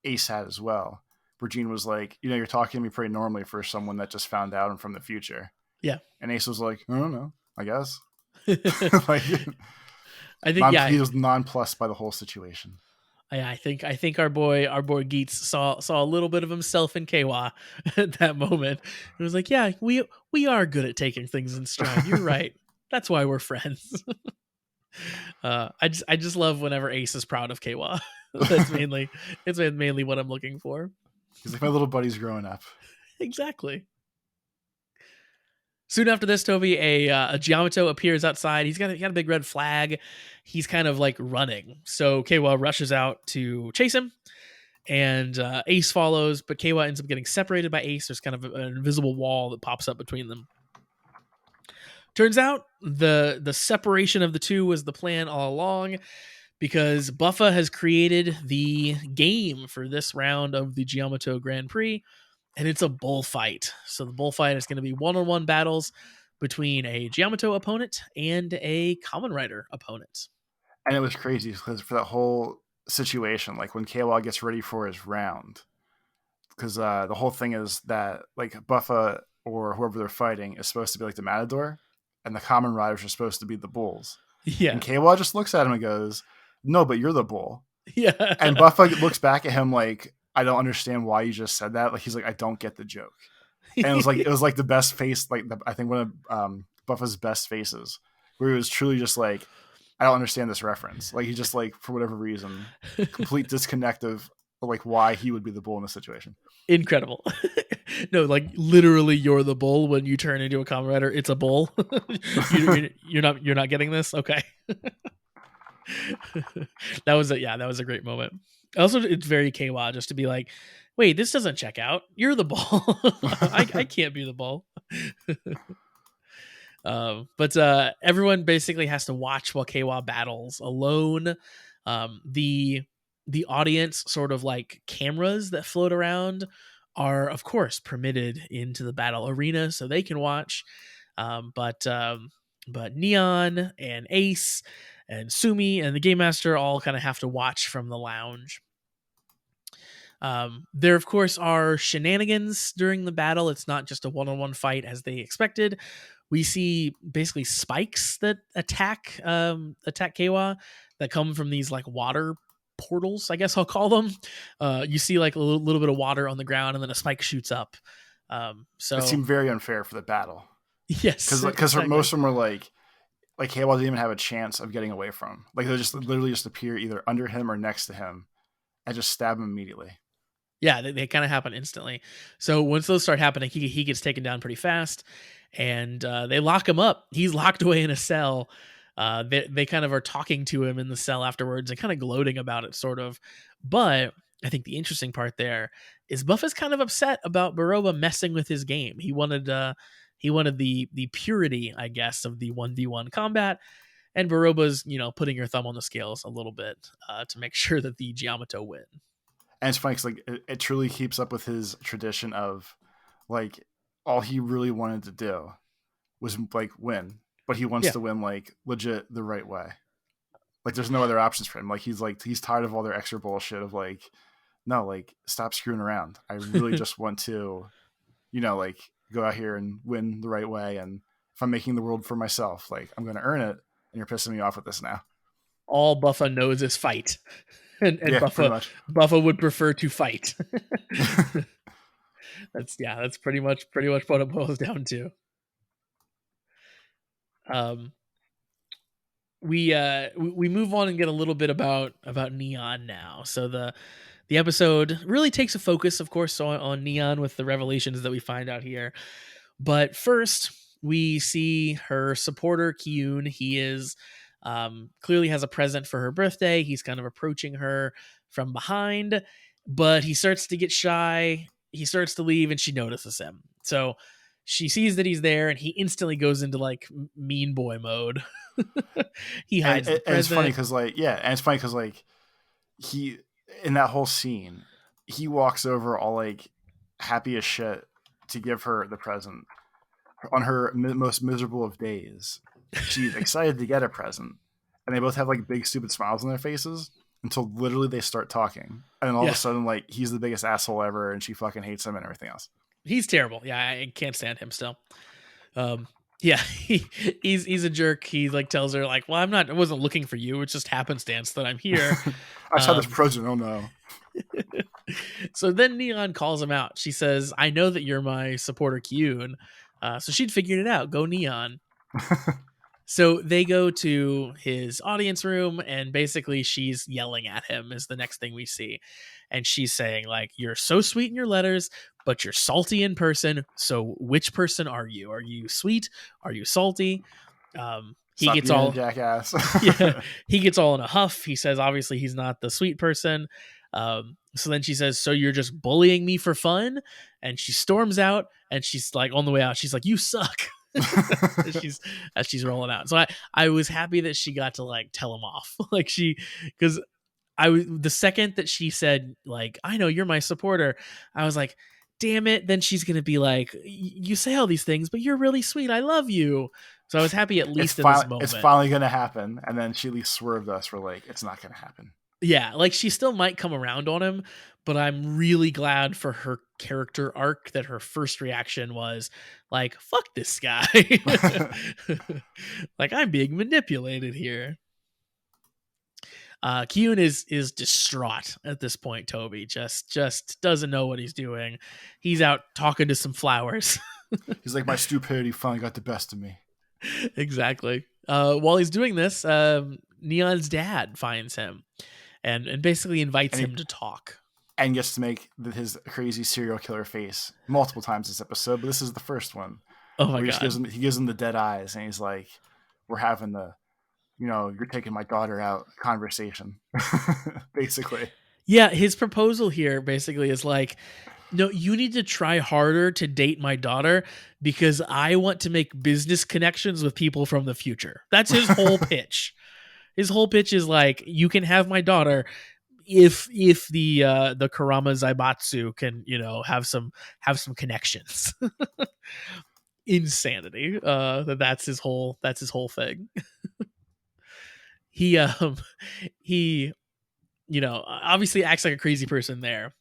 Ace had as well, where Gene was like, you're talking to me pretty normally for someone that just found out I'm from the future. Yeah. And Ace was like, I don't know, I guess. Like, I think he was nonplussed by the whole situation. Yeah, I think our boy Geats saw a little bit of himself in Kawa at that moment. It was like, yeah, we are good at taking things in stride. You're right. That's why we're friends. I just love whenever Ace is proud of Kawa. It's mainly what I'm looking for. He's like, my little buddy's growing up. Exactly. Soon after this, Toby, a Giamato appears outside. He's got a big red flag. He's kind of like running. So Kawa rushes out to chase him, and Ace follows, but Kawa ends up getting separated by Ace. There's kind of an invisible wall that pops up between them. Turns out the separation of the two was the plan all along, because Buffa has created the game for this round of the Giamato Grand Prix, and it's a bullfight. So the bullfight is going to be one-on-one battles between a Giamato opponent and a Kamen Rider opponent. And it was crazy because for that whole situation, like when Kawa gets ready for his round, because the whole thing is that like Buffa or whoever they're fighting is supposed to be like the Matador, and the Kamen Riders are supposed to be the bulls. Yeah. And Kawa just looks at him and goes, no, but you're the bull. Yeah. And Buffa looks back at him like, I don't understand why you just said that. Like he's like, I don't get the joke. And it was like the best face, like I think one of Buffa's best faces, where he was truly just like, I don't understand this reference. Like he just like for whatever reason, complete disconnect of like why he would be the bull in this situation. Incredible. No, like literally, you're the bull when you turn into a Kamen Rider. It's a bull. You're not getting this. Okay. That was a great moment. Also, it's very Kawa just to be like, wait, this doesn't check out. You're the bull. I can't be the bull. But everyone basically has to watch while Kawa battles alone. The audience sort of like cameras that float around are of course permitted into the battle arena so they can watch. But Neon and Ace and Sumi and the Game Master all kind of have to watch from the lounge. There, of course, are shenanigans during the battle. It's not just a one-on-one fight as they expected. We see basically spikes that attack Kawa that come from these like water portals, I guess I'll call them. You see like a little bit of water on the ground, and then a spike shoots up. So it seemed very unfair for the battle. Yes, because exactly. Most of them were like Kawa didn't even have a chance of getting away from him. Like they just literally just appear either under him or next to him, and just stab him immediately. Yeah, they kind of happen instantly. So once those start happening, he gets taken down pretty fast, and they lock him up. He's locked away in a cell. They kind of are talking to him in the cell afterwards and kind of gloating about it, sort of. But I think the interesting part there is Buffa's kind of upset about Baroba messing with his game. He wanted the purity, I guess, of the 1v1 combat, and Baroba's putting her thumb on the scales a little bit to make sure that the Giamato win. And it's funny because like it truly keeps up with his tradition of like all he really wanted to do was like win, but he wants to win like legit the right way. Like there's no other options for him. Like he's tired of all their extra bullshit of like, no, like stop screwing around. I really just want to, like go out here and win the right way. And if I'm making the world for myself, like I'm going to earn it. And you're pissing me off with this now. All Buffa knows is fight. And yeah, Buffa would prefer to fight. That's pretty much what it boils down to. Um, we move on and get a little bit about Neon now. So the episode really takes a focus, of course, on Neon with the revelations that we find out here. But first, we see her supporter, Kyun. He is clearly has a present for her birthday. He's kind of approaching her from behind, but he starts to get shy. He starts to leave, and she notices him. So she sees that he's there, and he instantly goes into like mean boy mode. He hides the and it's funny present. because like he in that whole scene, he walks over all like happy as shit to give her the present on her most miserable of days. She's excited to get a present, and they both have like big stupid smiles on their faces until literally they start talking, and then all of Yeah, a sudden like he's the biggest asshole ever, and she fucking hates him and everything else. he's terrible. Yeah, I can't stand him still. Um, yeah, he's a jerk. He like tells her like, "Well, I wasn't looking for you. It's just happenstance that I'm here." I saw this Um, present. Oh no. so then Neon calls him out. She says, "I know that you're my supporter, Kyun." So she'd figured it out. Go Neon. So they go to his audience room, and basically she's yelling at him is the next thing we see. And she's saying, like, you're so sweet in your letters, but you're salty in person. So which person are you? Are you sweet? Are you salty? He Stop gets being a all jackass. yeah, he gets all in a huff. He says obviously he's not the sweet person. So then she says, "So you're just bullying me for fun?" And she storms out, and she's like, on the way out, she's like, "You suck." as she's rolling out. So I was happy that she got to like tell him off. Like because I was the second that she said like, "I know you're my supporter," I was like, damn it, then she's gonna be like, "You say all these things, but you're really sweet. I love you." So I was happy at least in this It's moment. finally gonna happen, and then she at least swerved us for like it's not gonna happen. Yeah, like she still might come around on him, but I'm really glad for her character arc that her first reaction was like, fuck this guy. Like I'm being manipulated here. Kyun is distraught at this point. Toby just doesn't know what he's doing. He's out talking to some flowers. He's like, my stupidity finally got the best of me. Exactly. While he's doing this, Neon's dad finds him and basically invites And he him to talk. and gets to make his crazy serial killer face multiple times this episode, but this is the first one Oh my where he just god. gives him the dead eyes, and he's like, "We're having the, you're taking my daughter out conversation," basically. Yeah, his proposal here basically is like, no, you need to try harder to date my daughter because I want to make business connections with people from the future. That's his whole pitch. His whole pitch is like, you can have my daughter if the Karama Zaibatsu can, have some connections. Insanity. That's his whole thing. He he obviously acts like a crazy person there.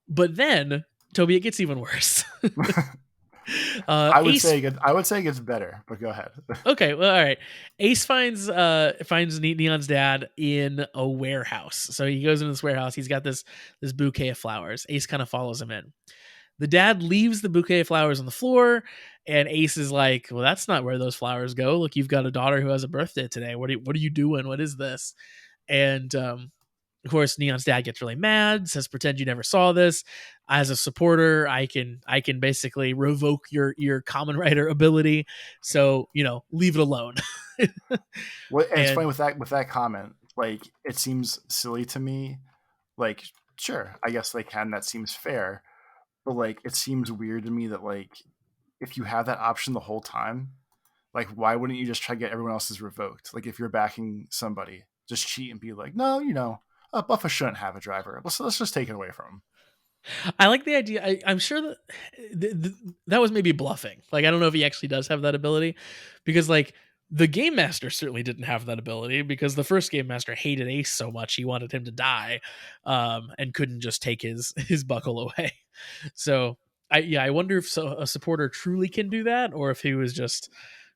But then, Toby, it gets even worse. I would Ace. say it gets better, but go ahead. Okay, well, all right. Ace finds Neon's dad in a warehouse. So he goes into this warehouse. He's got this bouquet of flowers. Ace kind of follows him in. The dad leaves the bouquet of flowers on the floor, and Ace is like, "Well, that's not where those flowers go. Look, you've got a daughter who has a birthday today. What are you doing? What is this?" And of course, Neon's dad gets really mad, says, "Pretend you never saw this. As a supporter, I can basically revoke your Kamen Rider ability. So, leave it alone." And it's And funny with that comment. Like, it seems silly to me. Like, sure, I guess they can. That seems fair. But like, it seems weird to me that like, if you have that option the whole time, like, why wouldn't you just try to get everyone else's revoked? Like, if you're backing somebody, just cheat and be like, no, Buffa shouldn't have a driver. Let's just take it away from him. I like the idea. I'm sure that that was maybe bluffing. Like, I don't know if he actually does have that ability, because like the game master certainly didn't have that ability, because the first game master hated Ace so much he wanted him to die, and couldn't just take his buckle away. So I wonder if a supporter truly can do that, or if he was just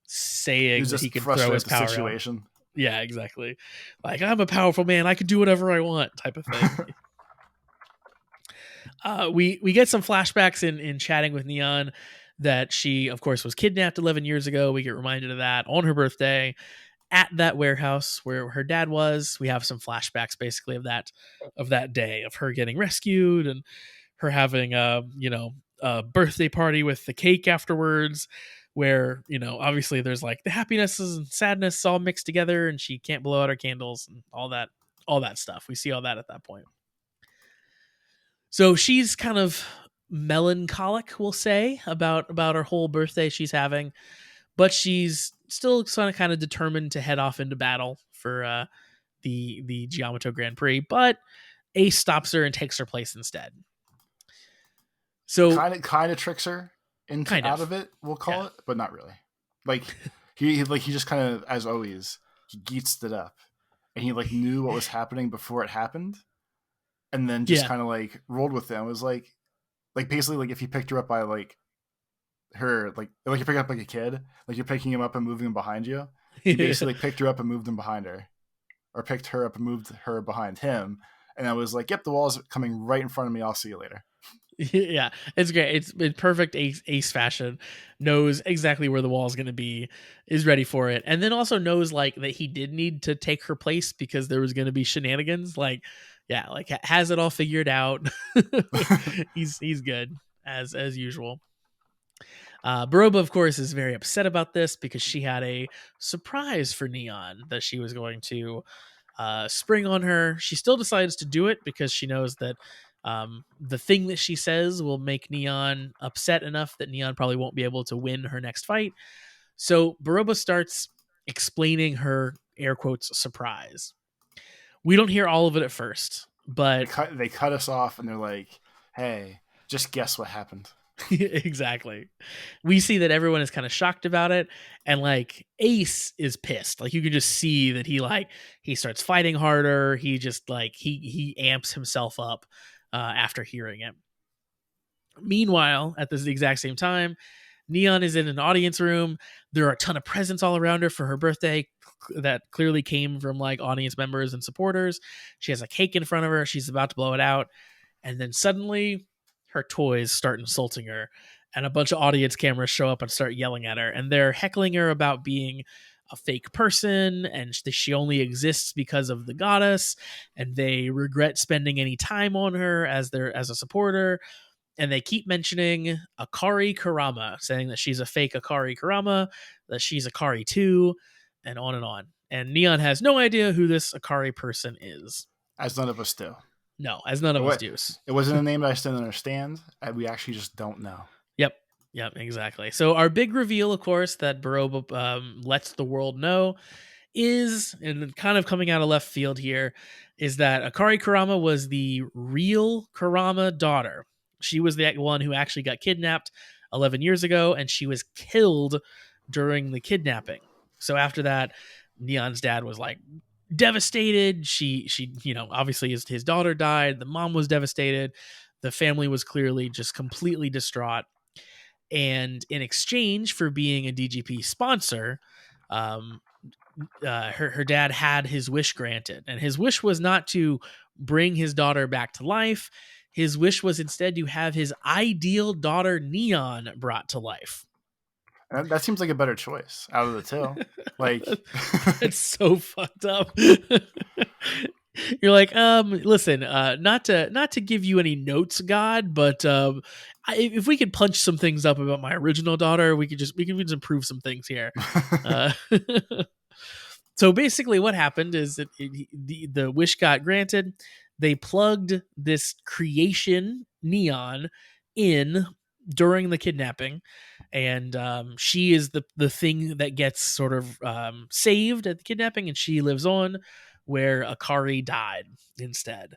saying He was that he just could frustrated throw his with the power out. situation. Yeah, exactly. Like, I'm a powerful man. I can do whatever I want, type of thing. We get some flashbacks in chatting with Neon. that she, of course, was kidnapped 11 years ago. We get reminded of that on her birthday at that warehouse where her dad was. We have some flashbacks basically of that day, of her getting rescued and her having a birthday party with the cake afterwards, where, obviously there's like the happiness and sadness all mixed together, and she can't blow out her candles and all that stuff. We see all that at that point. So she's kind of melancholic, we'll say, about her whole birthday she's having, but she's still kind of determined to head off into battle for the Giamato Grand Prix. But Ace stops her and takes her place instead. So kind of tricks her out of it, we'll call it, but not really. Like he just kind of, as always, he geetsed it up, and he like knew what was happening before it happened, and then just kind of like rolled with them. It was like basically like if you picked her up by like her like you pick up like a kid, like you're picking him up and moving him behind you. He basically picked her up and moved him behind her, or picked her up and moved her behind him, and I was like, "Yep, the wall's coming right in front of me. I'll see you later." Yeah, it's great. It's in perfect ace fashion. Knows exactly where the wall is going to be, is ready for it, and then also knows like that he did need to take her place because there was going to be shenanigans. Like, yeah, like has it all figured out. He's good as usual. Baroba, of course, is very upset about this because she had a surprise for Neon that she was going to spring on her. She still decides to do it because she knows that the thing that she says will make Neon upset enough that Neon probably won't be able to win her next fight. So Baroba starts explaining her air quotes surprise. We don't hear all of it at first, but they cut us off and they're like, "Hey, just guess what happened." Exactly. We see that everyone is kind of shocked about it, and like Ace is pissed. Like you can just see that he starts fighting harder. He just like he amps himself up after hearing it. Meanwhile, at this exact same time, Neon is in an audience room. There are a ton of presents all around her for her birthday that clearly came from like audience members and supporters. She has a cake in front of her. She's about to blow it out, and then suddenly her toys start insulting her, and a bunch of audience cameras show up and start yelling at her, and they're heckling her about being a fake person, and she only exists because of the goddess, and they regret spending any time on her as a supporter, and they keep mentioning Akari Kurama, saying that she's a fake Akari Kurama, that she's Akari too, and on and on. And Neon has no idea who this Akari person is. As none of us do. No, as none of us do. It wasn't a name that I still understand. We actually just don't know. Yep, exactly. So our big reveal, of course, that Baroba lets the world know is, and kind of coming out of left field here, is that Akari Kurama was the real Kurama daughter. She was the one who actually got kidnapped 11 years ago, and she was killed during the kidnapping. So after that, Neon's dad was like devastated. She obviously his daughter died. The mom was devastated. The family was clearly just completely distraught. And in exchange for being a DGP sponsor, her dad had his wish granted, and his wish was not to bring his daughter back to life. His wish was instead to have his ideal daughter Neon brought to life. That seems like a better choice out of the two. Like, it's so fucked up. You're like, listen, not to give you any notes, God, but if we could punch some things up about my original daughter, we can just improve some things here. So basically, what happened is that the wish got granted. They plugged this creation Neon in during the kidnapping, and she is the thing that gets sort of saved at the kidnapping, and she lives on where Akari died instead.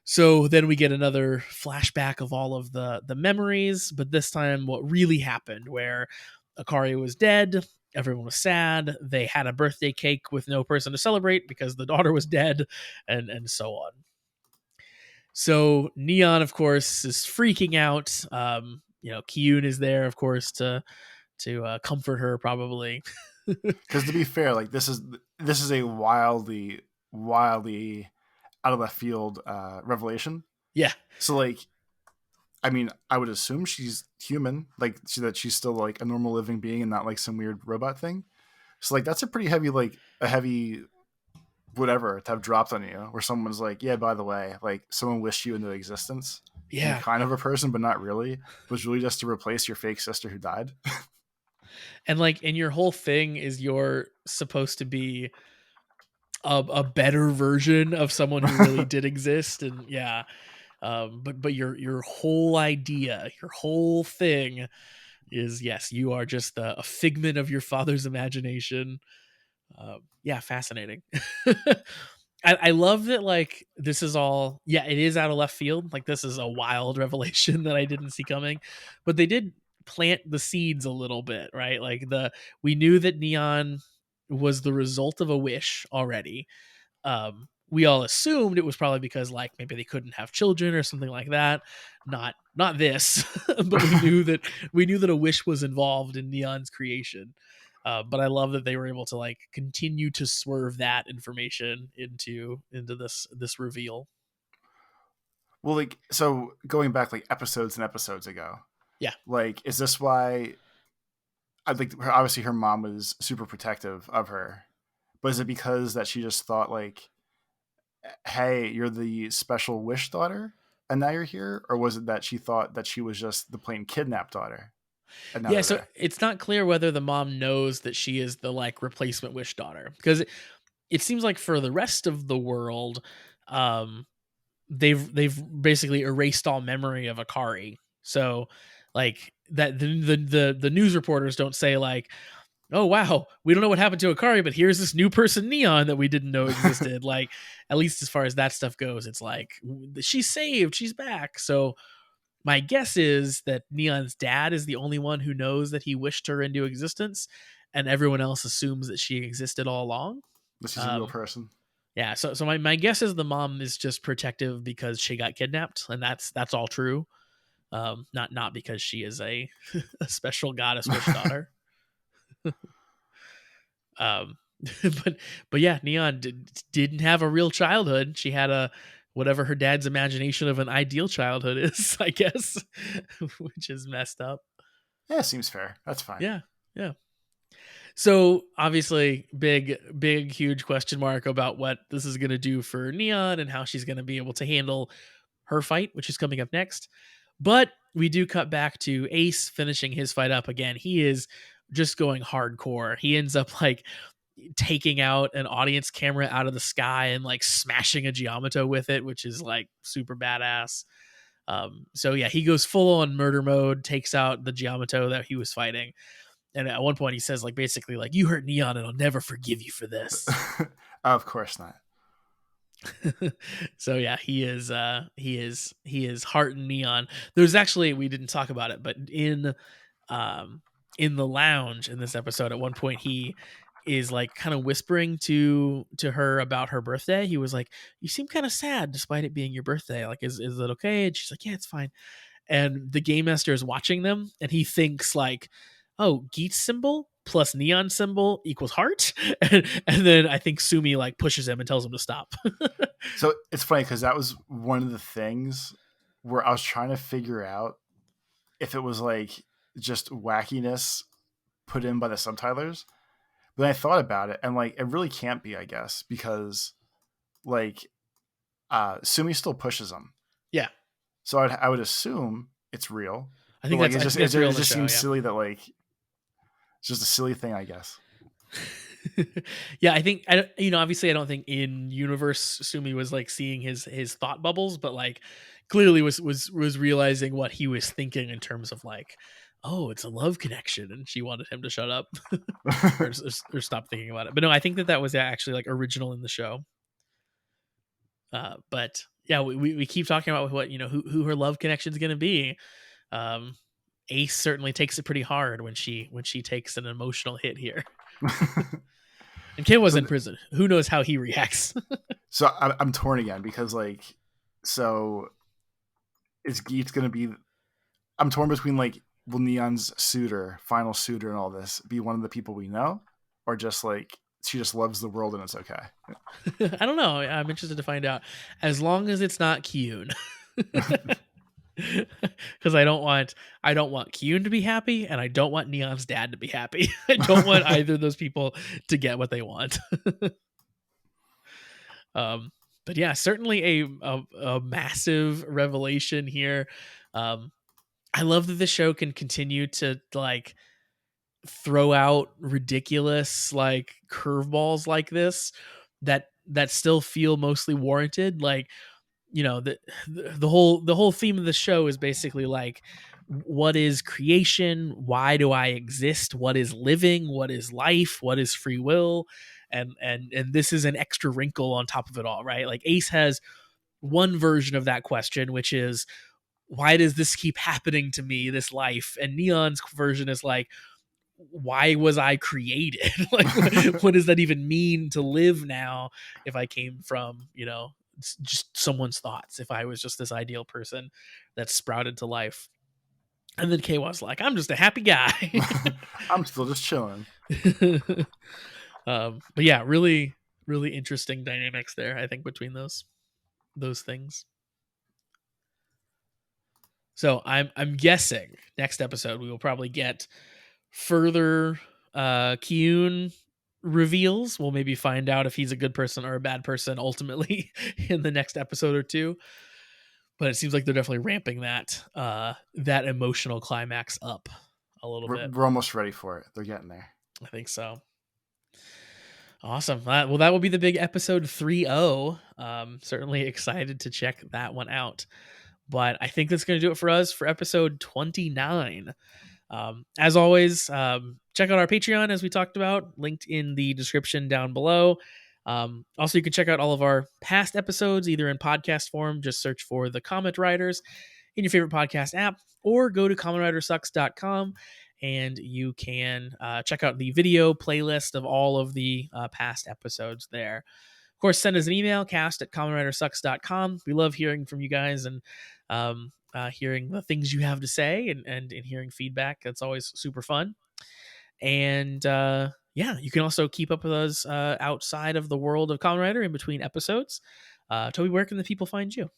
So then we get another flashback of all of the memories, but this time what really happened, where Akari was dead, everyone was sad, they had a birthday cake with no person to celebrate because the daughter was dead, and so on. So Neon, of course, is freaking out. Kyun is there, of course, to comfort her, probably. Because to be fair, like this is a wildly out of left field revelation. Yeah. So like, I mean, I would assume she's human, like that she's still like a normal living being and not like some weird robot thing. So like that's a pretty heavy, like a heavy whatever to have dropped on you, where someone's like, yeah, by the way, like someone wished you into existence. And you're Yeah. kind of a person, but not really. It was really just to replace your fake sister who died. And like, and your whole thing is you're supposed to be a better version of someone who really did exist. And yeah, but your whole idea, your whole thing is, yes, you are just a figment of your father's imagination. Yeah, fascinating. I love that, like, this is all, yeah, it is out of left field. Like, this is a wild revelation that I didn't see coming, but they did plant the seeds a little bit, right? Like, we knew that Neon was the result of a wish already. We all assumed it was probably because, like, maybe they couldn't have children or something like that. Not this, but we knew that a wish was involved in Neon's creation. But I love that they were able to like continue to swerve that information into this reveal. Well, like, so going back like episodes and episodes ago, Yeah. like, is this why I think obviously her mom was super protective of her, but is it because that she just thought like, hey, you're the special wish daughter and now you're here? Or was it that she thought that she was just the plain kidnapped daughter? And now Yeah, they're so there. it's not clear whether the mom knows that she is the like replacement wish daughter, because it seems like for the rest of the world, um, they've basically erased all memory of Akari. So like that the news reporters don't say like, oh wow, we don't know what happened to Akari, but here's this new person Neon that we didn't know existed. Like, at least as far as that stuff goes, it's like she's saved, she's back. So my guess is that Neon's dad is the only one who knows that he wished her into existence, and everyone else assumes that she existed all along. That she's a real Um, person. yeah, so my guess is the mom is just protective because she got kidnapped, and that's all true. Not because she is a a special goddess wish daughter. Um, but yeah, Neon didn't have a real childhood. She had a whatever her dad's imagination of an ideal childhood is, I guess, which is messed up. Yeah, seems fair. That's fine. Yeah, yeah. So obviously, big, huge question mark about what this is going to do for Neon and how she's going to be able to handle her fight, which is coming up next. But we do cut back to Ace finishing his fight up again. He is just going hardcore. He ends up like taking out an audience camera out of the sky and like smashing a Giamato with it, which is like super badass. So yeah, he goes full on murder mode, takes out the Giamato that he was fighting. And at one point he says like basically like, you hurt Neon and I'll never forgive you for this. Of course not. So yeah, he is heart and Neon. There's actually, we didn't talk about it, but in the lounge in this episode, at one point he is like kind of whispering to her about her birthday. He was like, you seem kind of sad despite it being your birthday. Like, is it okay? And she's like, yeah, it's fine. And the game master is watching them and he thinks like, oh, Geats symbol plus Neon symbol equals heart. And then I think Sumi like pushes him and tells him to stop. So it's funny because that was one of the things where I was trying to figure out if it was like just wackiness put in by the subtitlers. But then I thought about it and like it really can't be, I guess, because like Sumi still pushes him. Yeah. So I would assume it's real. I think but, like, that's it real in just the show, seems yeah. silly that like it's just a silly thing, I guess. Yeah, I think obviously I don't think in universe Sumi was like seeing his thought bubbles, but like clearly was realizing what he was thinking in terms of like, oh, it's a love connection, and she wanted him to shut up or stop thinking about it. But no, I think that was actually like original in the show. But yeah, we keep talking about what who her love connection is going to be. Ace certainly takes it pretty hard when she takes an emotional hit here. And Kim was in prison. Who knows how he reacts? So I'm torn again because like, so is Geats going to be? I'm torn between like, will Neon's final suitor, and all this be one of the people we know, or just like she just loves the world and it's okay. I don't know. I'm interested to find out. As long as it's not Kyun. Because I don't want Kyun to be happy, and I don't want Neon's dad to be happy. I don't want either of those people to get what they want. But yeah, certainly a massive revelation here. I love that the show can continue to like throw out ridiculous like curveballs like this that still feel mostly warranted. Like, you know, the whole theme of the show is basically like, what is creation? Why do I exist? What is living? What is life? What is free will? And this is an extra wrinkle on top of it all, right? Like Ace has one version of that question, which is, why does this keep happening to me, this life? And Neon's version is like, why was I created? Like, what does that even mean to live now if I came from, you know, just someone's thoughts, if I was just this ideal person that sprouted to life? And then Kaywa's like, I'm just a happy guy. I'm still just chilling. But yeah, really, really interesting dynamics there, I think, between those things. So I'm guessing next episode we will probably get further Kyun reveals. We'll maybe find out if he's a good person or a bad person ultimately in the next episode or two. But it seems like they're definitely ramping that emotional climax up a little bit. We're almost ready for it. They're getting there. I think so. Awesome. Well, that will be the big episode 3.0. Certainly excited to check that one out. But I think that's going to do it for us for episode 29. As always, check out our Patreon, as we talked about, linked in the description down below. Also, you can check out all of our past episodes, either in podcast form, just search for the Kamen Riders in your favorite podcast app, or go to KamenRiderSucks.com and you can check out the video playlist of all of the past episodes there. Of course, send us an email, cast@KamenRiderSucks.com. We love hearing from you guys and hearing the things you have to say and hearing feedback. That's always super fun. And yeah, you can also keep up with us outside of the world of Kamen Rider in between episodes. Toby, where can the people find you?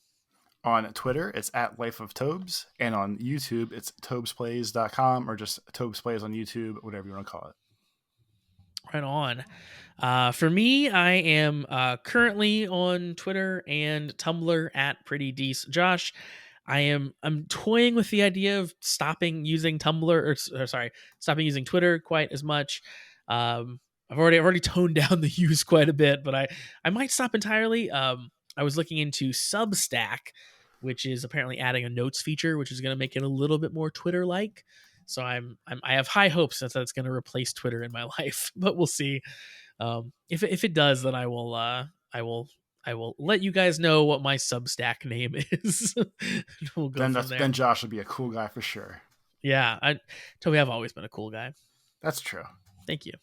On Twitter, it's @LifeOfTobes, and on YouTube, it's tobesplays.com, or just Tobes Plays on YouTube, whatever you want to call it. Right on. For me, I am currently on Twitter and Tumblr @PrettyDeeceJosh. I'm toying with the idea of stopping using stopping using Twitter quite as much. I've already toned down the use quite a bit, but I might stop entirely. I was looking into Substack, which is apparently adding a notes feature, which is going to make it a little bit more Twitter-like. So I have high hopes that that's going to replace Twitter in my life, but we'll see. If it does, then I will let you guys know what my Substack name is. We'll go from there. Then Josh will be a cool guy for sure. Yeah, Toby, I've always been a cool guy. That's true. Thank you.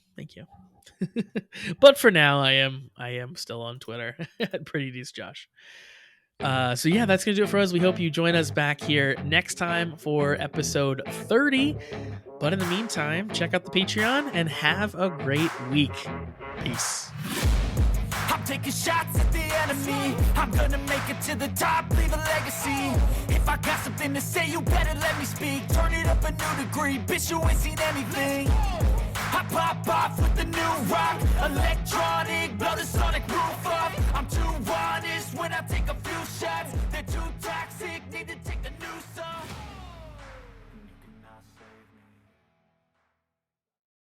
But for now, I am still on Twitter @PrettyDeeceJosh. So yeah, that's gonna do it for us. We hope you join us back here next time for episode 30. But in the meantime, check out the Patreon and have a great week. Peace. I'm taking shots at the enemy. I'm gonna make it to the top, leave a legacy. If I got something to say, you better let me speak. Turn it up a new degree, bitch, you ain't seen anything. I pop off with the new rock, electric.